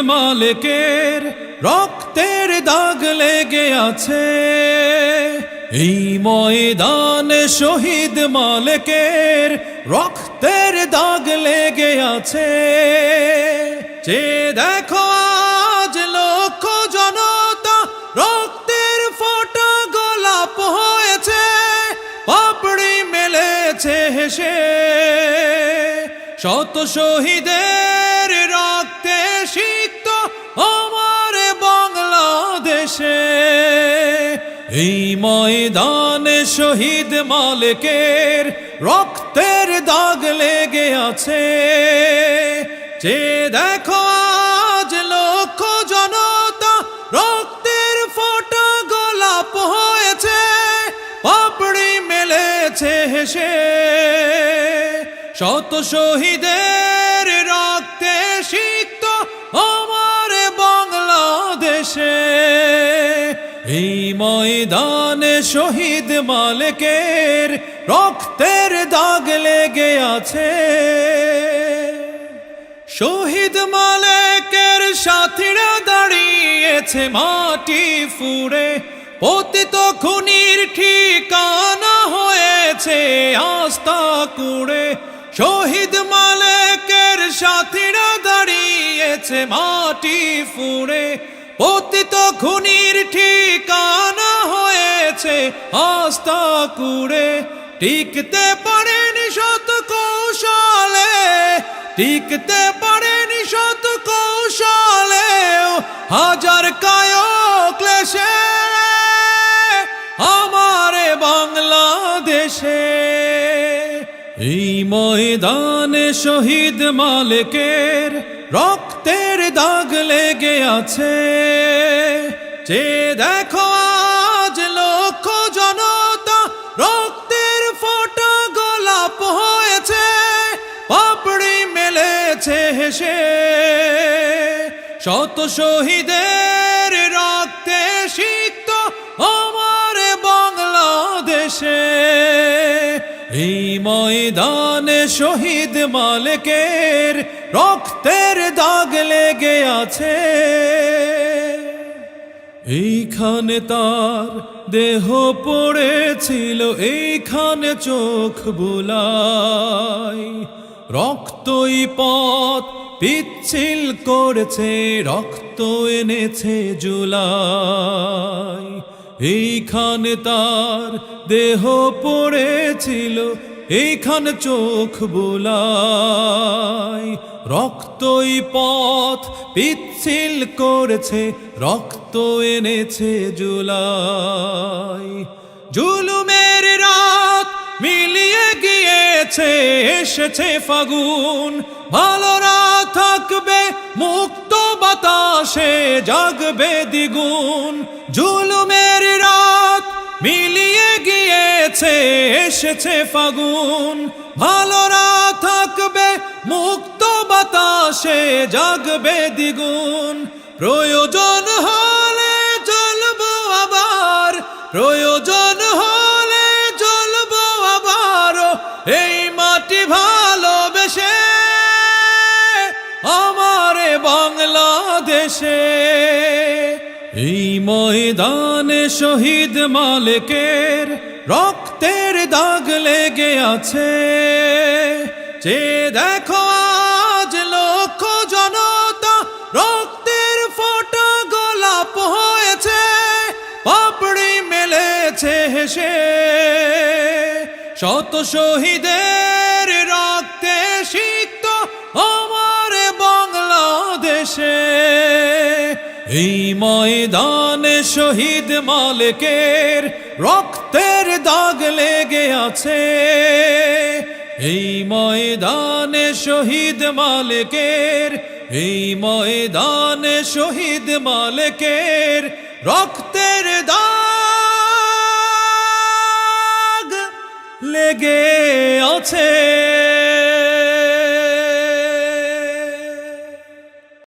মালিকের রক্তের দাগ লেগে আছে এই ময়দানে, শহীদ মালিকের রক্তের দাগ লেগে আছে। যে দেখো আজ লক্ষ জনতা রক্তের ফোঁটা গোলাপ হয়েছে, পাপড়ি মেলেছে হেসে শত শহীদের রক্তে সিক্ত আমার বাংলাদেশে। এই ময়দানে শহীদ মালিকের রক্তের দাগ লেগে আছে। যে দেখো আজ লক্ষ জনতা রক্তের ফোঁটা গোলাপ হয়েছে, পাপড়ি মেলেছে হেসে শত শহীদের রক্তে সিক্ত আমার বাংলাদেশে। এই ময়দানে শহীদ মালিকের রক্তের দাগ লেগে আছে। শহীদ মালিকের সাথীরা দাঁড়িয়েছে মাটি ফুঁড়ে, পতিত খুনির ঠিকানা হয়েছে আস্থা কুড়ে। শহীদ মালিকের সাথীরা দাঁড়িয়েছে মাটি ফুঁড়ে, পতিত খুনির ঠিকানা হয়েছে আস্থা কুড়ে। টিকতে পারেনি শত কৌশলে, টিকতে পারেনি শত কৌশলে, হাজার কায়ক ক্লেশে আমার বাংলাদেশে। এই ময়দানে শহীদ মালিকের রক্তের দাগ লেগে আছে। যে দেখো আজ লক্ষ জনতা রক্তের ফোঁটা গোলাপ হয়েছে, পাপড়ি মেলেছে হেসে শত শহীদের রক্তে সিক্ত আমার বাংলাদেশে। এই ময়দানে শহীদ মালিকের রক্তের দাগ লেগে আছে। এইখানে তার দেহ পড়েছিল, এইখানে চোখ বুলাই, রক্তই পথ পিচ্ছিল করেছে, রক্ত এনেছে জুলাই। এইখানে তার দেহ পড়েছিল, এইখানে চোখ বুলাই, রক্তই পথ পিচ্ছিল করেছে, রক্ত এনেছে জুলাই। জুলুমের রাত মিলিয়ে গিয়েছে, এসেছে ফাগুন, ভালোরা থাকবে মুক্ত বাতাসে, জাগবে দ্বিগুণ। জুলুমের রাত মিলিয়ে গিয়েছে, এসেছে ফাগুন, ভালোরা থাকবে মুক্ত বাতাসে, জাগবে দ্বিগুণ। প্রয়োজন হলে জ্বলবো আবার, প্রয়োজন হলে জ্বলবো আবার, এই মাটি ভালোবেসে আমার বাংলাদেশে। এই ময়দানে শহীদ মালিকের রক্তের দাগ লেগে আছে। যে দেখো আজ লক্ষ জনতা রক্তের ফোঁটা গোলাপ হয়েছে, পাপড়ি মেলেছে হেসে শত শহীদের রক্তে সিক্ত আমার বাংলাদেশে। এই ময়দানে শহীদ মালিকের রক্তের দাগ লেগে আছে। এই ময়দানে শহীদ মালিকের, এই ময়দানে শহীদ মালিকের রক্তের দাগ লেগে আছে।